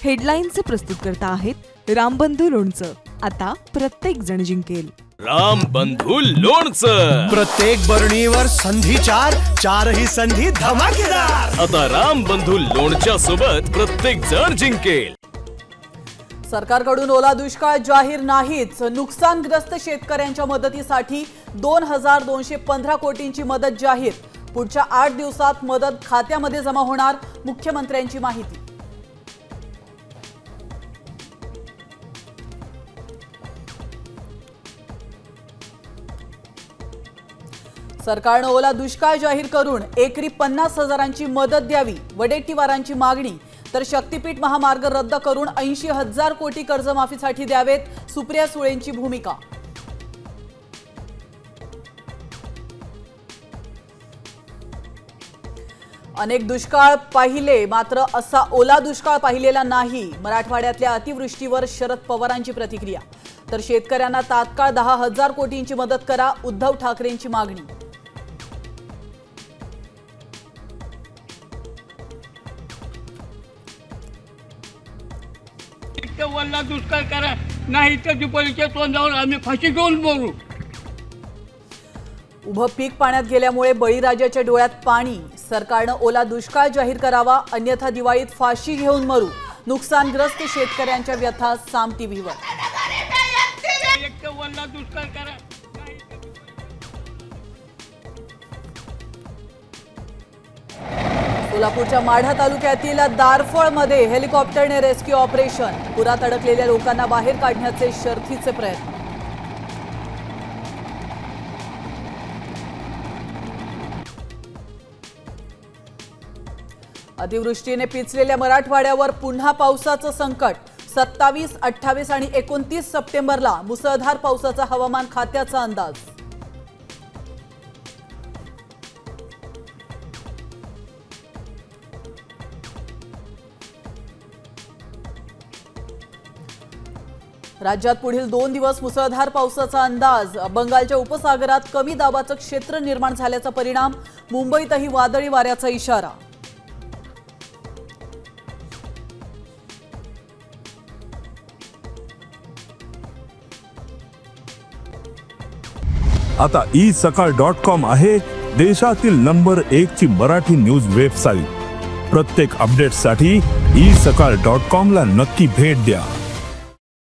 हेडलाईनचे प्रस्तुतकर्ता आहेत रामबंधू लोणचं. आता प्रत्येक जण जिंकेल. रामबंधू लोणचं. प्रत्येक बरणीवर संधी चार, चारही संधी धमाकेदार. आता रामबंधू लोणच्या सोबत प्रत्येक जण जिंकेल. सरकारकडून ओला दुष्काळ जाहीर नाहीच. नुकसानग्रस्त शेतकऱ्यांच्या मदतीसाठी 2215 कोटींची मदत जाहीर. पुढच्या 8 दिवसात मदत खात्यामध्ये जमा होणार, मुख्यमंत्र्यांची माहिती. सरकारनं ओला दुष्काळ जाहीर करून एकरी 50,000ची मदत द्यावी, वडेट्टीवारांची मागणी. तर शक्तीपीठ महामार्ग रद्द करून 80,000 कोटी कर्जमाफीसाठी द्यावेत, सुप्रिया सुळेंची भूमिका. अनेक दुष्काळ पाहिले मात्र असा ओला दुष्काळ पाहिलेला नाही. मराठवाड्यातल्या अतिवृष्टीवर शरद पवारांची प्रतिक्रिया. तर शेतकऱ्यांना तात्काळ 10,000 कोटींची मदत करा, उद्धव ठाकरेंची मागणी. वल्ला दुष्काळ करा, नाही तर दिपोलीच्या तोंडावर आम्ही फाशी घेऊन बोलू. उभं पीक पाण्यात गेल्यामुळे बळीराजाच्या डोळ्यात पाणी. सरकारनं ओला दुष्काळ जाहीर करावा, अन्यथा दिवाळीत फाशी घेऊन मरू. नुकसानग्रस्त शेतकऱ्यांच्या व्यथा साम टीव्हीवर. वल्ला दुष्काळ करा. सोलापूरच्या माढा तालुक्यातील दारफळमध्ये हेलिकॉप्टरने रेस्क्यू ऑपरेशन. पुरात अडकलेल्या लोकांना बाहेर काढण्याचे शर्थीचे प्रयत्न. अतिवृष्टीने पिचलेल्या मराठवाड्यावर पुन्हा पावसाचं संकट. 27, 28 आणि 29 सप्टेंबरला मुसळधार पावसाचा हवामान खात्याचा अंदाज. राज्यात पुढील 2 दिवस मुसळधार पावसाचा अंदाज. बंगालच्या उपसागरात कमी दाबाचं क्षेत्र निर्माण झाल्याचा परिणाम. मुंबईतही वादळी वाऱ्याचा इशारा. आता isakal.com आहे देशातील नंबर 1 ची मराठी न्यूज वेबसाईट. प्रत्येक अपडेटसाठी isakal.com ला नक्की भेट द्या.